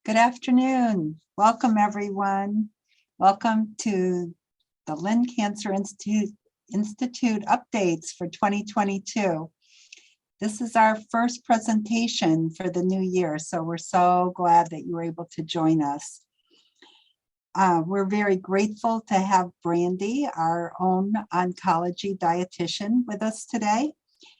Good afternoon. Welcome, everyone. Welcome to the Lynn Cancer Institute updates for 2022. This is our first presentation for the new year, so we're so glad that you were able to join us. We're very grateful to have Brandy, our own oncology dietitian, with us today.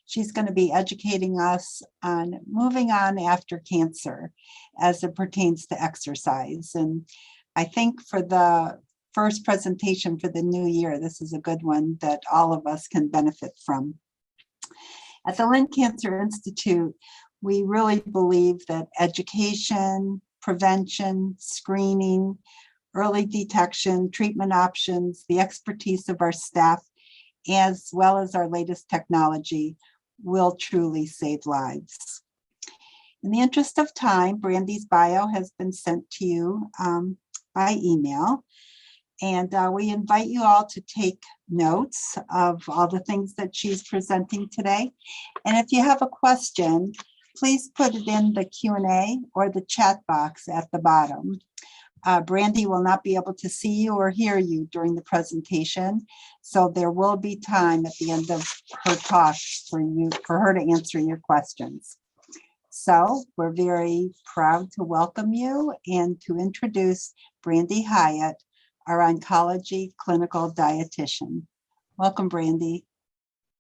She's going to be educating us on moving on after cancer as it pertains to exercise. And I think for the first presentation for the new year, this is a good one that all of us can benefit from. At the Lynn Cancer Institute, we really believe that education, prevention, screening, early detection, treatment options, the expertise of our staff, as well as our latest technology will truly save lives. In the interest of time, Brandy's bio has been sent to you by email, and we invite you all to take notes of all the things that she's presenting today. And if you have a question, please put it in the Q&A or the chat box at the bottom. Brandy will not be able to see you or hear you during the presentation, so there will be time at the end of her talk for her to answer your questions. So we're very proud to welcome you and to introduce Brandy Hyatt, our oncology clinical dietitian. Welcome, Brandy.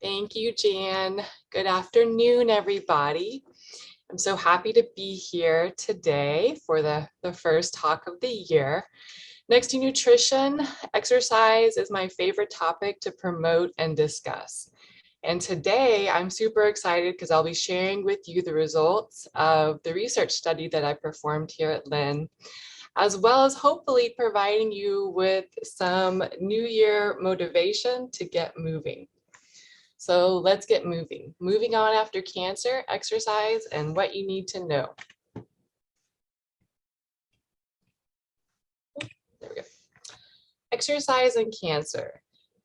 Thank you, Jan. Good afternoon, everybody. I'm so happy to be here today for the first talk of the year. Next to nutrition, exercise is my favorite topic to promote and discuss. And today I'm super excited because I'll be sharing with you the results of the research study that I performed here at Lynn, as well as hopefully providing you with some New Year motivation to get moving. So let's get moving. Moving on after cancer, exercise, and what you need to know. There we go. Exercise and cancer.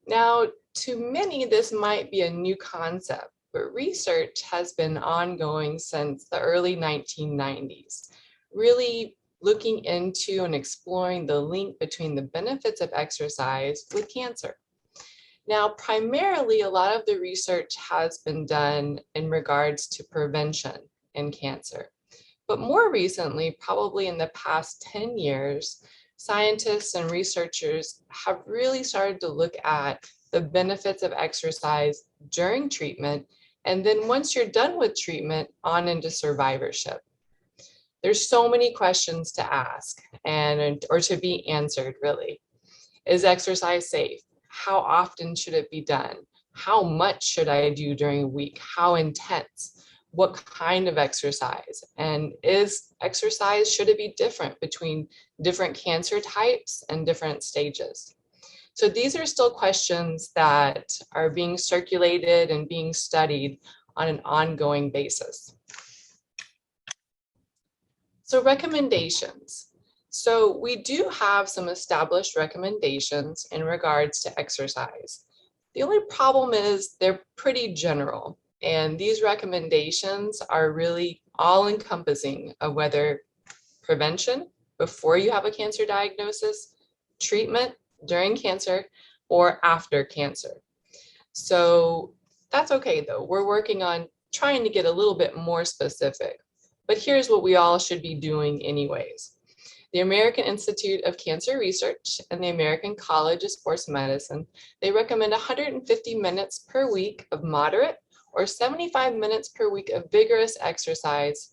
Now, to many, this might be a new concept, but research has been ongoing since the early 1990s, really looking into and exploring the link between the benefits of exercise with cancer. Now, primarily, a lot of the research has been done in regards to prevention in cancer. But more recently, probably in the past 10 years, scientists and researchers have really started to look at the benefits of exercise during treatment, and then once you're done with treatment, on into survivorship. There's so many questions to ask or to be answered, really. Is exercise safe? How often should it be done? How much should I do during a week? How intense? What kind of exercise? And is exercise, should it be different between different cancer types and different stages? So these are still questions that are being circulated and being studied on an ongoing basis. So recommendations. So we do have some established recommendations in regards to exercise. The only problem is they're pretty general, and these recommendations are really all-encompassing of whether prevention before you have a cancer diagnosis, treatment during cancer, or after cancer. So that's okay though. We're working on trying to get a little bit more specific, but here's what we all should be doing anyways. The American Institute of Cancer Research and the American College of Sports Medicine, they recommend 150 minutes per week of moderate or 75 minutes per week of vigorous exercise,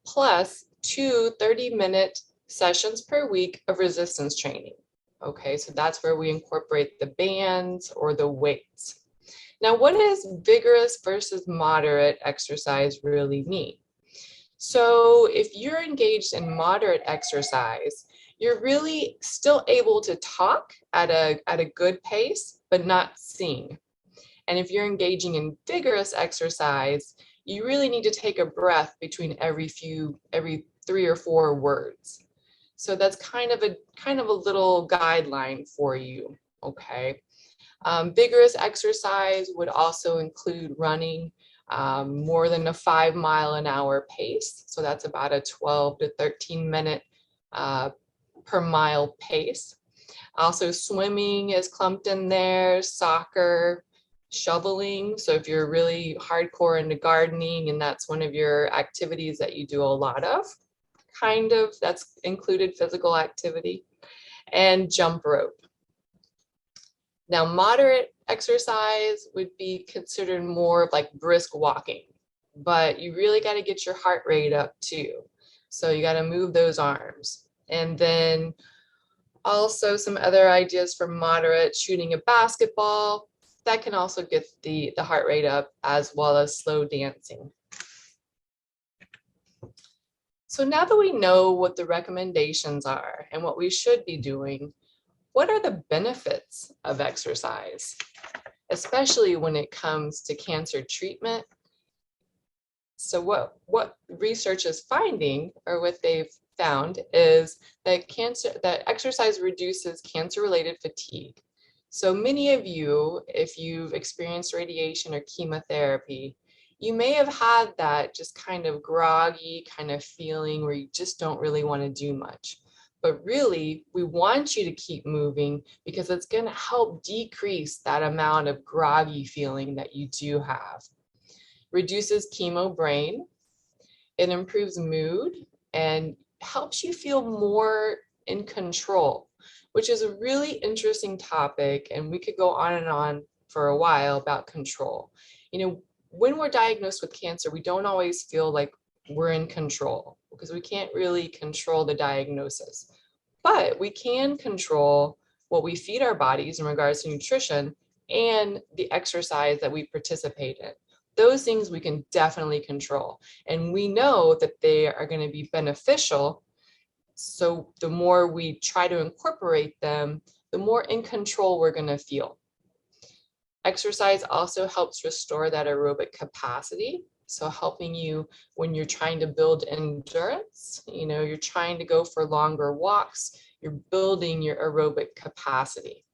plus 2 30-minute sessions per week of resistance training. Okay, so that's where we incorporate the bands or the weights. Now, what does vigorous versus moderate exercise really mean? So if you're engaged in moderate exercise, you're really still able to talk at a good pace, but not sing. And if you're engaging in vigorous exercise, you really need to take a breath between every 3 or 4 words. So that's kind of a little guideline for you, okay? Vigorous exercise would also include running more than a 5 mile an hour pace. So that's about a 12 to 13 minute per mile pace. Also, swimming is clumped in there, soccer, shoveling. So if you're really hardcore into gardening and that's one of your activities that you do a lot of, that's included physical activity, and jump rope. Now, moderate exercise would be considered more of like brisk walking, but you really got to get your heart rate up too. So you got to move those arms. And then also some other ideas for moderate: shooting a basketball. That can also get the heart rate up, as well as slow dancing. So now that we know what the recommendations are and what we should be doing, what are the benefits of exercise, especially when it comes to cancer treatment? So what research is finding, or what they've found, is that exercise reduces cancer-related fatigue. So many of you, if you've experienced radiation or chemotherapy, you may have had that just kind of groggy kind of feeling where you just don't really want to do much. But really, we want you to keep moving because it's going to help decrease that amount of groggy feeling that you do have. Reduces chemo brain. It improves mood and helps you feel more in control, which is a really interesting topic. And we could go on and on for a while about control. You know, when we're diagnosed with cancer, we don't always feel like we're in control because we can't really control the diagnosis. But we can control what we feed our bodies in regards to nutrition and the exercise that we participate in. Those things we can definitely control. And we know that they are going to be beneficial. So the more we try to incorporate them, the more in control we're going to feel. Exercise also helps restore that aerobic capacity. So helping you when you're trying to build endurance, you know, you're trying to go for longer walks, you're building your aerobic capacity.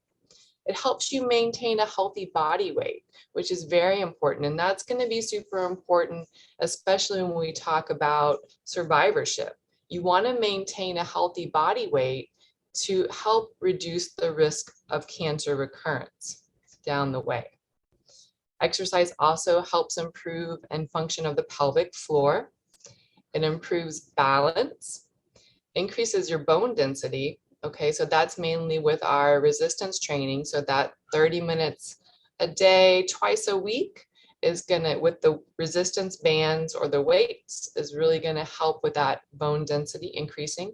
It helps you maintain a healthy body weight, which is very important. And that's going to be super important, especially when we talk about survivorship. You want to maintain a healthy body weight to help reduce the risk of cancer recurrence down the way. Exercise also helps improve and function of the pelvic floor. It improves balance, increases your bone density. Okay, so that's mainly with our resistance training. So that 30 minutes a day, twice a week is gonna, with the resistance bands or the weights, is really gonna help with that bone density increasing.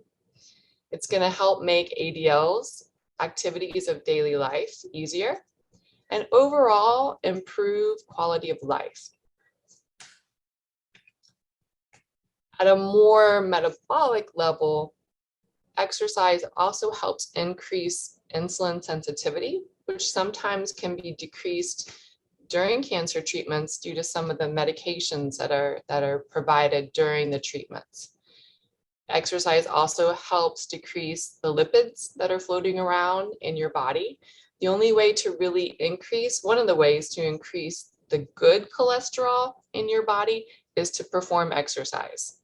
It's gonna help make ADLs, activities of daily life, easier, and overall improve quality of life. At a more metabolic level, exercise also helps increase insulin sensitivity, which sometimes can be decreased during cancer treatments due to some of the medications that are provided during the treatments. Exercise also helps decrease the lipids that are floating around in your body. The only way to really increase, one of the ways to increase the good cholesterol in your body is to perform exercise.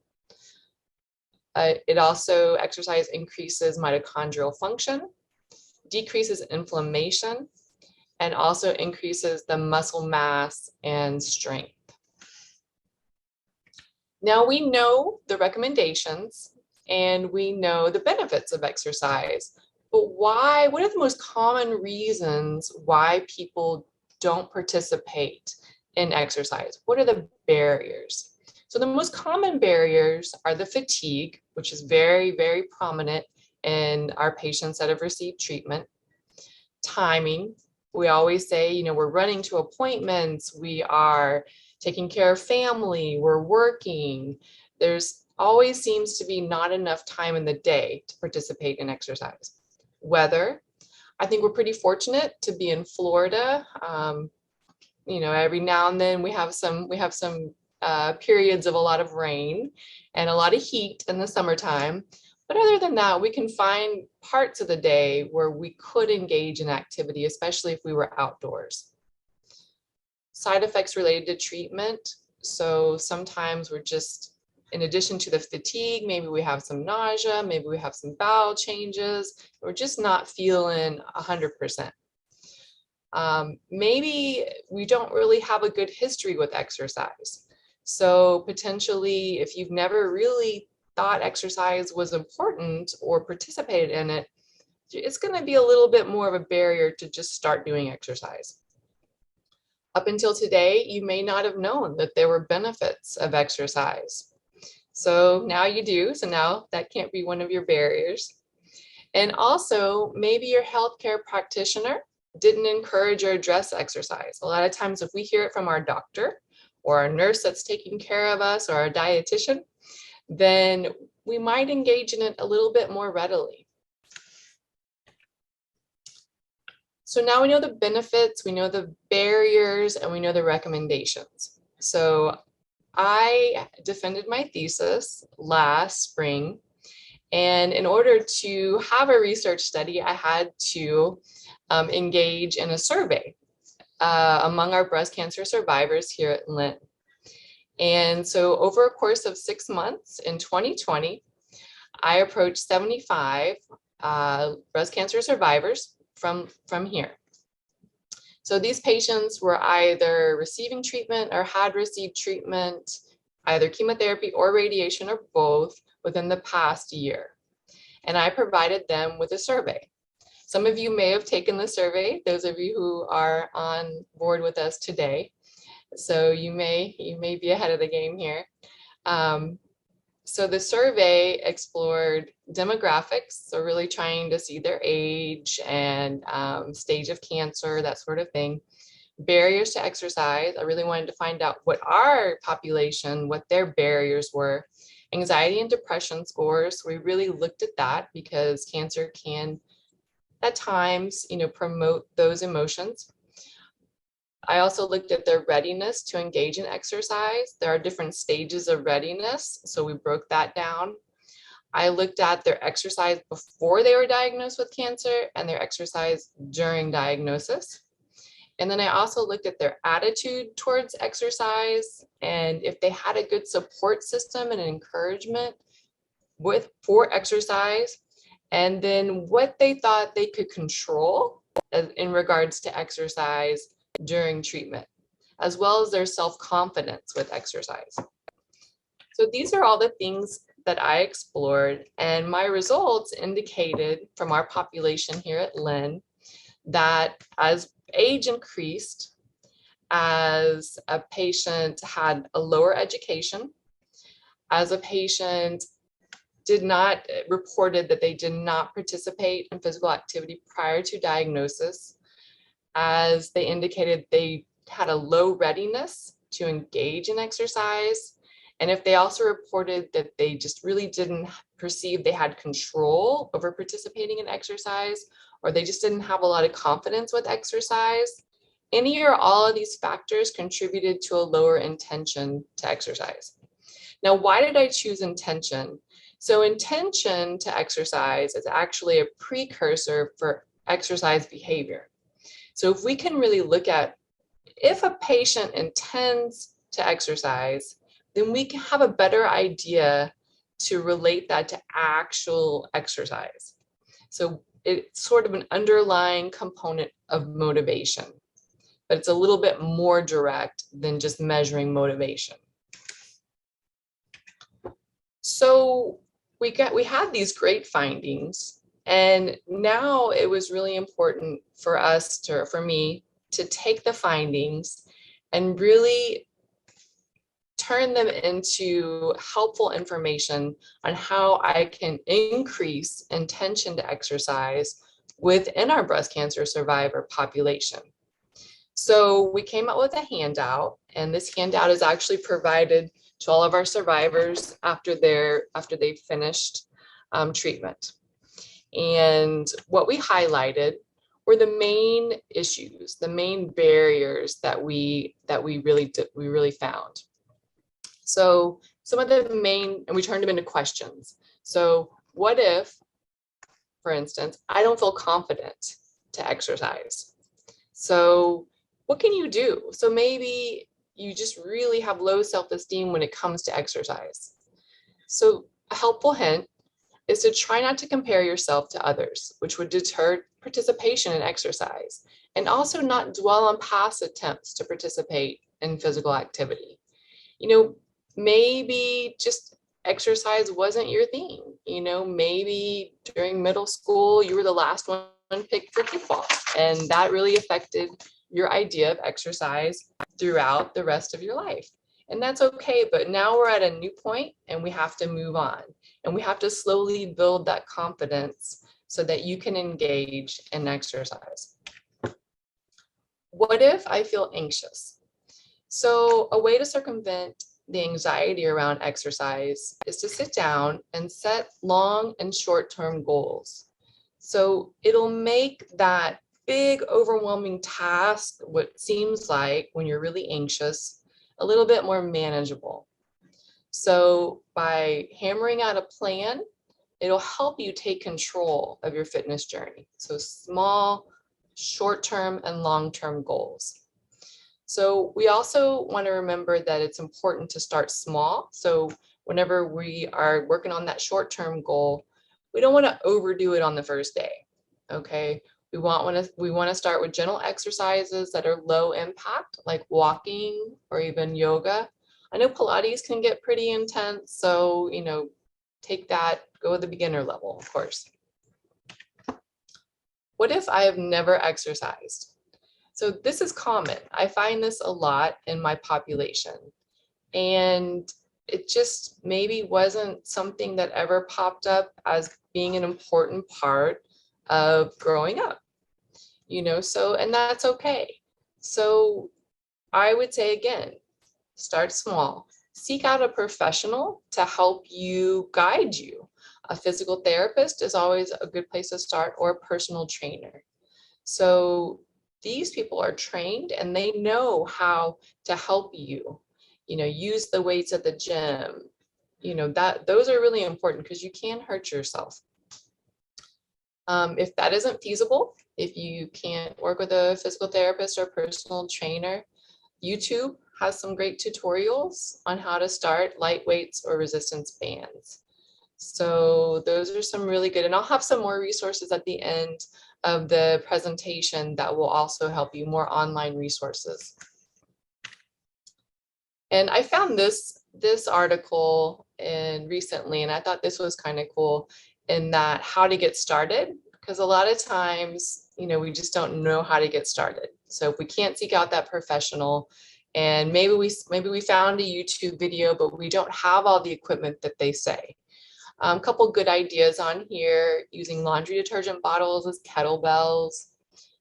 Exercise increases mitochondrial function, decreases inflammation, and also increases the muscle mass and strength. Now we know the recommendations and we know the benefits of exercise, but why? What are the most common reasons why people don't participate in exercise? What are the barriers? So the most common barriers are the fatigue, which is very, very prominent in our patients that have received treatment. Timing. We always say, you know, we're running to appointments, we are taking care of family, we're working. There's always seems to be not enough time in the day to participate in exercise. Weather. I think we're pretty fortunate to be in Florida. You know, every now and then we have some periods of a lot of rain and a lot of heat in the summertime. But other than that, we can find parts of the day where we could engage in activity, especially if we were outdoors. Side effects related to treatment. So sometimes we're just in addition to the fatigue, maybe we have some nausea, maybe we have some bowel changes, we're just not feeling 100%. Maybe we don't really have a good history with exercise. So potentially, if you've never really thought exercise was important or participated in it, it's going to be a little bit more of a barrier to just start doing exercise. Up until today, you may not have known that there were benefits of exercise. So now you do. So now that can't be one of your barriers. And also, maybe your healthcare practitioner didn't encourage or address exercise. A lot of times, if we hear it from our doctor or our nurse that's taking care of us or our dietitian, then we might engage in it a little bit more readily. So now we know the benefits, we know the barriers, and we know the recommendations. So I defended my thesis last spring, and in order to have a research study, I had to engage in a survey among our breast cancer survivors here at Lynn. And so over a course of 6 months in 2020, I approached 75 breast cancer survivors from here. So these patients were either receiving treatment or had received treatment, either chemotherapy or radiation or both, within the past year. And I provided them with a survey. Some of you may have taken the survey, those of you who are on board with us today. So you may be ahead of the game here. So the survey explored demographics, so really trying to see their age and stage of cancer, that sort of thing. Barriers to exercise, I really wanted to find out what our population, what their barriers were. Anxiety and depression scores, we really looked at that because cancer can at times, promote those emotions. I also looked at their readiness to engage in exercise. There are different stages of readiness, so we broke that down. I looked at their exercise before they were diagnosed with cancer and their exercise during diagnosis. And then I also looked at their attitude towards exercise and if they had a good support system and encouragement for exercise, and then what they thought they could control in regards to exercise during treatment, as well as their self-confidence with exercise. So these are all the things that I explored, and my results indicated from our population here at Lynn that as age increased, as a patient had a lower education, as a patient reported that they did not participate in physical activity prior to diagnosis, as they indicated they had a low readiness to engage in exercise, and if they also reported that they just really didn't perceive they had control over participating in exercise, or they just didn't have a lot of confidence with exercise, any or all of these factors contributed to a lower intention to exercise. Now, why did I choose intention? So intention to exercise is actually a precursor for exercise behavior. So if we can really look at if a patient intends to exercise, then we can have a better idea to relate that to actual exercise. So it's sort of an underlying component of motivation, but it's a little bit more direct than just measuring motivation. So we had these great findings, and now it was really important for me to take the findings and really turn them into helpful information on how I can increase intention to exercise within our breast cancer survivor population. So we came up with a handout, and this handout is actually provided to all of our survivors after they finished treatment. And what we highlighted were the main issues, the main barriers that we really found. So some of the main, and we turned them into questions. So what if, for instance, I don't feel confident to exercise? So what can you do? So maybe you just really have low self-esteem when it comes to exercise. So a helpful hint is to try not to compare yourself to others, which would deter participation in exercise, and also not dwell on past attempts to participate in physical activity. You know, maybe just exercise wasn't your thing. You know, maybe during middle school, you were the last one picked for kickball, and that really affected your idea of exercise throughout the rest of your life. And that's okay, but now we're at a new point and we have to move on. And we have to slowly build that confidence so that you can engage in exercise. What if I feel anxious? So a way to circumvent the anxiety around exercise is to sit down and set long and short-term goals. So it'll make that big, overwhelming task, what seems like when you're really anxious, a little bit more manageable. So by hammering out a plan, it'll help you take control of your fitness journey. So small, short-term and long-term goals. So we also want to remember that it's important to start small. So whenever we are working on that short-term goal, we don't want to overdo it on the first day. Okay. We want to start with gentle exercises that are low impact, like walking or even yoga. I know Pilates can get pretty intense, so take that, go with the beginner level, of course. What if I have never exercised? So this is common. I find this a lot in my population, and it just maybe wasn't something that ever popped up as being an important part of growing up, and that's okay. So I would say again, start small. Seek out a professional to help you, guide you. A physical therapist is always a good place to start, or a personal trainer. So these people are trained and they know how to help you, use the weights at the gym. Those are really important because you can hurt yourself. If that isn't feasible, if you can't work with a physical therapist or personal trainer, YouTube has some great tutorials on how to start light weights or resistance bands. So those are some really good, and I'll have some more resources at the end of the presentation that will also help you, more online resources. And I found this article recently, and I thought this was kind of cool, in that how to get started, because a lot of times, we just don't know how to get started. So if we can't seek out that professional, and maybe we found a YouTube video, but we don't have all the equipment that they say. A couple good ideas on here: using laundry detergent bottles as kettlebells,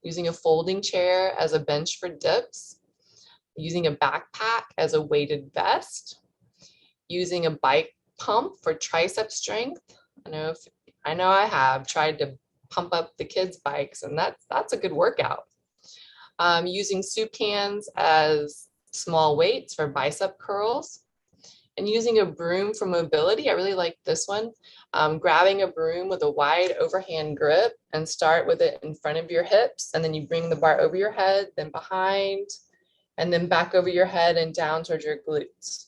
using a folding chair as a bench for dips, using a backpack as a weighted vest, using a bike pump for tricep strength. I know I have tried to pump up the kids' bikes, and that's a good workout. Using soup cans as small weights for bicep curls, and using a broom for mobility. I really like this one. Grabbing a broom with a wide overhand grip and start with it in front of your hips, and then you bring the bar over your head, then behind, and then back over your head and down towards your glutes.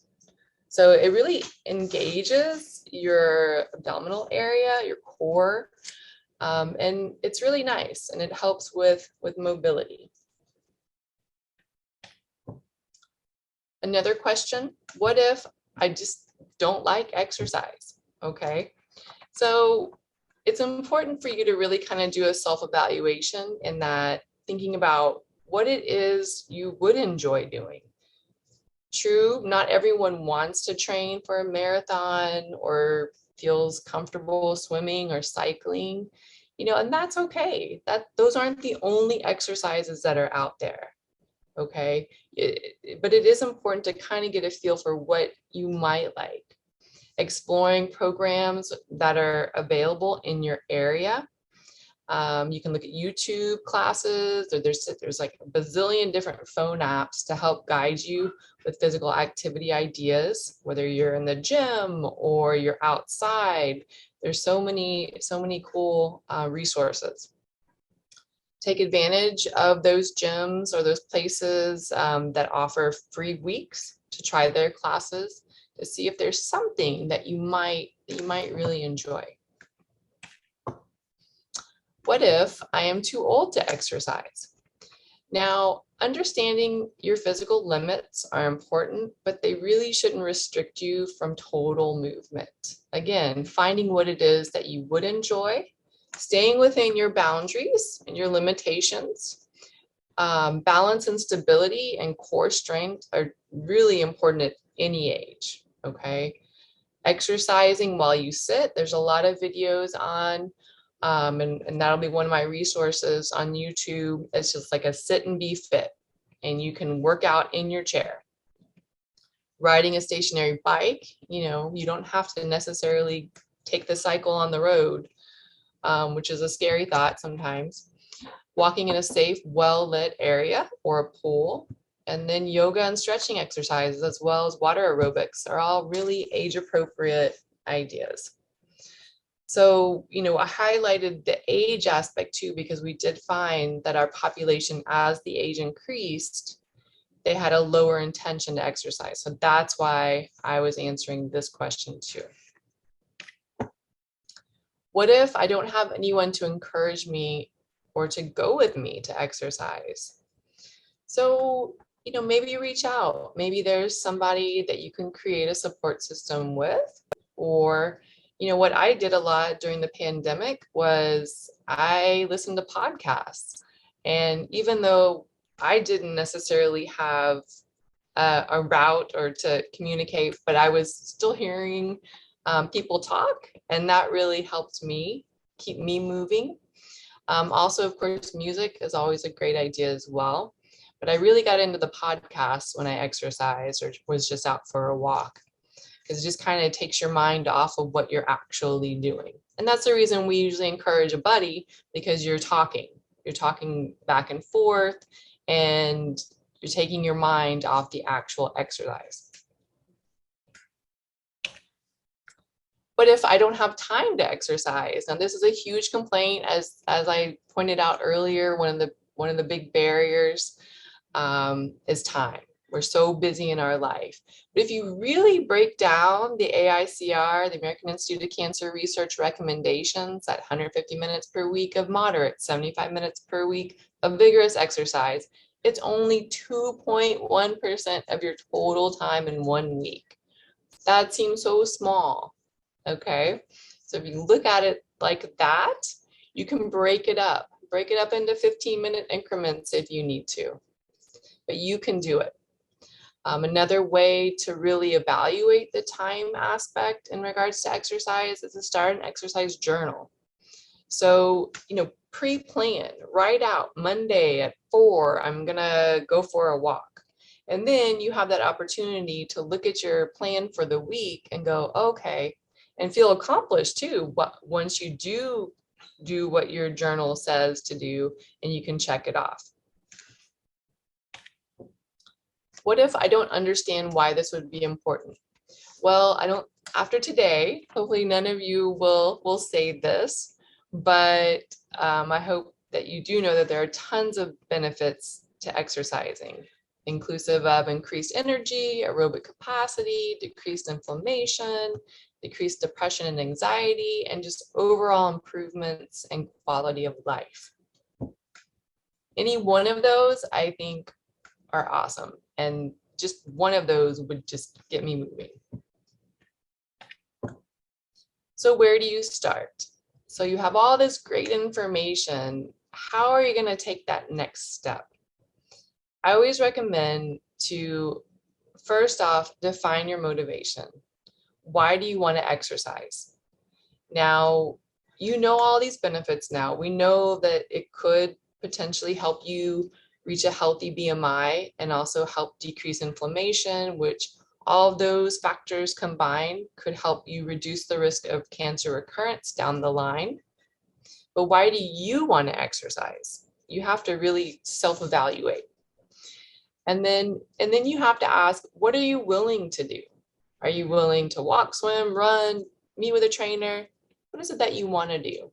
So it really engages your abdominal area, your core, and it's really nice, and it helps with mobility. Another question: what if I just don't like exercise? Okay, so it's important for you to really kind of do a self-evaluation, in that thinking about what it is you would enjoy doing. True, not everyone wants to train for a marathon or feels comfortable swimming or cycling, and that's okay. Those aren't the only exercises that are out there. Okay, but it is important to kind of get a feel for what you might like. Exploring programs that are available in your area. You can look at YouTube classes, or there's like a bazillion different phone apps to help guide you with physical activity ideas, whether you're in the gym or you're outside. There's so many cool resources. Take advantage of those gyms or those places that offer free weeks to try their classes, to see if there's something that you might really enjoy. What if I am too old to exercise? Now, understanding your physical limits are important, but they really shouldn't restrict you from total movement. Again, finding what it is that you would enjoy, staying within your boundaries and your limitations. Balance and stability and core strength are really important at any age, okay? Exercising while you sit, there's a lot of videos on, and that'll be one of my resources on YouTube. It's just like a sit and be fit, and you can work out in your chair. Riding a stationary bike, you don't have to necessarily take the cycle on the road, which is a scary thought sometimes. Walking in a safe, well-lit area or a pool, and then yoga and stretching exercises, as well as water aerobics, are all really age-appropriate ideas. So, I highlighted the age aspect too, because we did find that our population, as the age increased, they had a lower intention to exercise. So that's why I was answering this question too. What if I don't have anyone to encourage me or to go with me to exercise? So, maybe reach out. Maybe there's somebody that you can create a support system with. Or, what I did a lot during the pandemic was I listened to podcasts. And even though I didn't necessarily have a route or to communicate, but I was still hearing people talk, and that really helped me keep me moving. Also, of course, music is always a great idea as well. But I really got into the podcast when I exercised or was just out for a walk, because it just kind of takes your mind off of what you're actually doing. And that's the reason we usually encourage a buddy, because you're talking back and forth, and you're taking your mind off the actual exercise. What if I don't have time to exercise? Now, this is a huge complaint, as I pointed out earlier. One of the big barriers is time. We're so busy in our life. But if you really break down the AICR, the American Institute of Cancer Research recommendations, at 150 minutes per week of moderate, 75 minutes per week of vigorous exercise, it's only 2.1% of your total time in 1 week. That seems so small. Okay, so if you look at it like that, you can break it up into 15-minute increments if you need to, but you can do it. Another way to really evaluate the time aspect in regards to exercise is to start an exercise journal. So, pre-plan, write out Monday at 4, I'm gonna go for a walk. And then you have that opportunity to look at your plan for the week and go, okay, and feel accomplished too, once you do what your journal says to do, and you can check it off. What if I don't understand why this would be important? Well, after today, hopefully none of you will say this, but I hope that you do know that there are tons of benefits to exercising, inclusive of increased energy, aerobic capacity, decreased inflammation, decreased depression and anxiety, and just overall improvements in quality of life. Any one of those, I think, are awesome. And just one of those would just get me moving. So where do you start? So you have all this great information. How are you going to take that next step? I always recommend to, first off, define your motivation. Why do you want to exercise? Now, all these benefits now. We know that it could potentially help you reach a healthy BMI and also help decrease inflammation, which all of those factors combined could help you reduce the risk of cancer recurrence down the line. But why do you want to exercise? You have to really self-evaluate. And then you have to ask, what are you willing to do? Are you willing to walk, swim, run, meet with a trainer? What is it that you want to do?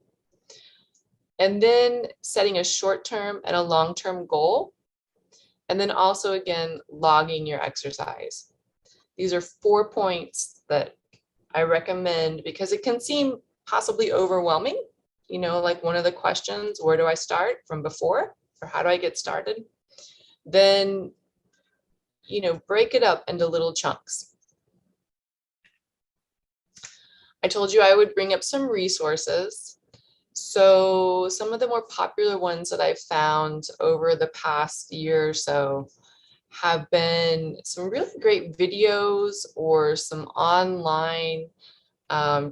And then setting a short-term and a long-term goal. And then also, again, logging your exercise. These are 4 points that I recommend because it can seem possibly overwhelming. You know, like one of the questions, where do I start from before, or how do I get started? Then, you know, break it up into little chunks. I told you I would bring up some resources. So some of the more popular ones that I've found over the past year or so have been some really great videos or some online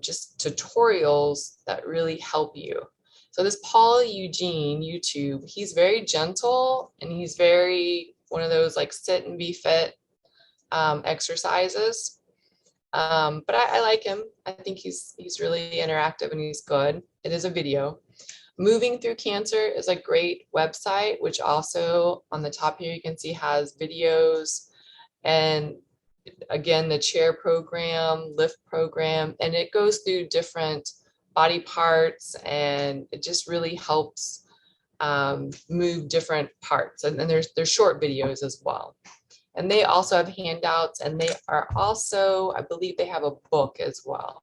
just tutorials that really help you. So this Paul Eugene YouTube, he's very gentle and he's very one of those like sit and be fit exercises. But I like him. I think he's really interactive and he's good. It is a video. Moving Through Cancer is a great website, which also on the top here you can see has videos and again the chair program, lift program, and it goes through different body parts and it just really helps move different parts. And then there's short videos as well. And they also have handouts, and they are also, I believe they have a book as well,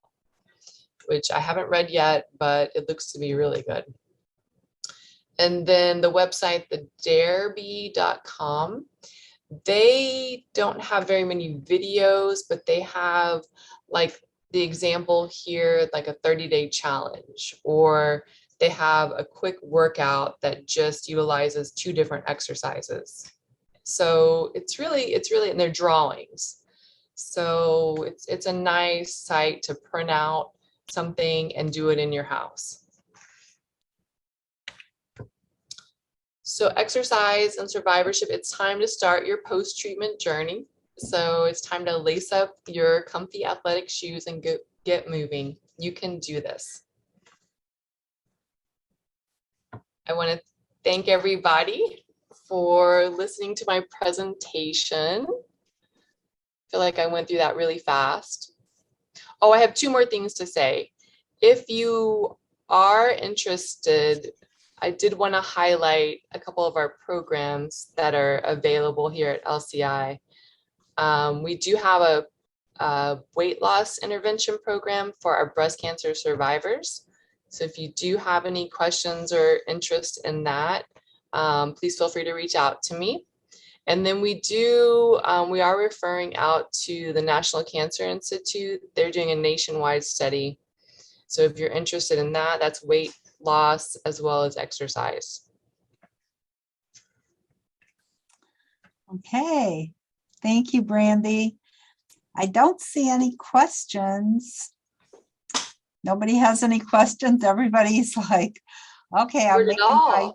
which I haven't read yet, but it looks to be really good. And then the website, thedareby.com, they don't have very many videos, but they have like the example here, like a 30-day challenge, or they have a quick workout that just utilizes 2 different exercises. So it's really, and they're drawings. So it's a nice site to print out something and do it in your house. So exercise and survivorship, it's time to start your post-treatment journey. So it's time to lace up your comfy athletic shoes and get moving. You can do this. I want to thank everybody for listening to my presentation. I feel like I went through that really fast. Oh, I have 2 more things to say. If you are interested, I did want to highlight a couple of our programs that are available here at LCI. We do have a weight loss intervention program for our breast cancer survivors. So if you do have any questions or interest in that, please feel free to reach out to me. And then we are referring out to the National Cancer Institute. They're doing a nationwide study. So if you're interested in that, that's weight loss as well as exercise. Okay, thank you, Brandy. I don't see any questions. Nobody has any questions. Everybody's like, okay, I'm making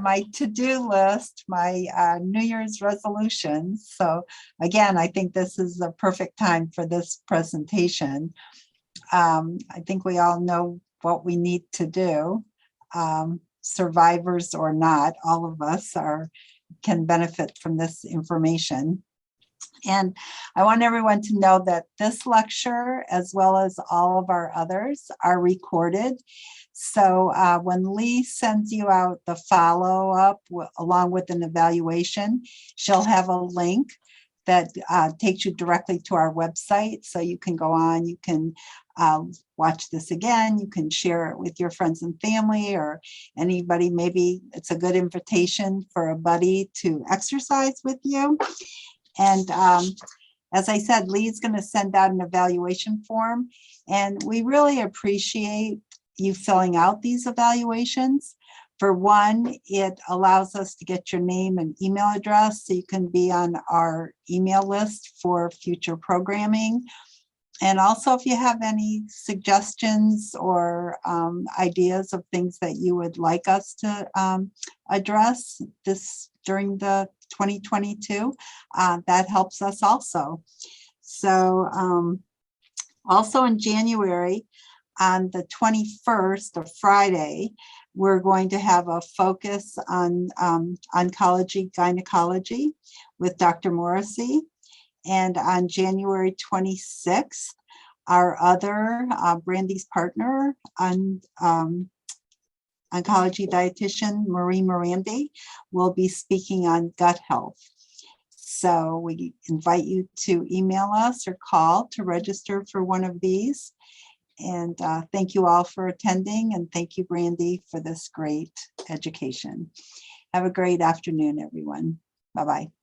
my to-do list, my New Year's resolutions. So again, I think this is the perfect time for this presentation. I think we all know what we need to do. Survivors or not, all of us can benefit from this information. And I want everyone to know that this lecture, as well as all of our others, are recorded. So when Lee sends you out the follow-up along with an evaluation, she'll have a link that takes you directly to our website. So you can go on, you can watch this again, you can share it with your friends and family or anybody. Maybe it's a good invitation for a buddy to exercise with you. And as I said, Lee's going to send out an evaluation form, and we really appreciate you filling out these evaluations. For one, it allows us to get your name and email address so you can be on our email list for future programming. And also, if you have any suggestions or ideas of things that you would like us to address during the 2022, that helps us also. So also in January, on the 21st, of Friday, we're going to have a focus on oncology, gynecology with Dr. Morrissey. And on January 26th, our other Brandy's partner on oncology dietitian, Marie Morandi, will be speaking on gut health. So we invite you to email us or call to register for one of these. And thank you all for attending, and thank you, Brandy, for this great education. Have a great afternoon, everyone. Bye-bye.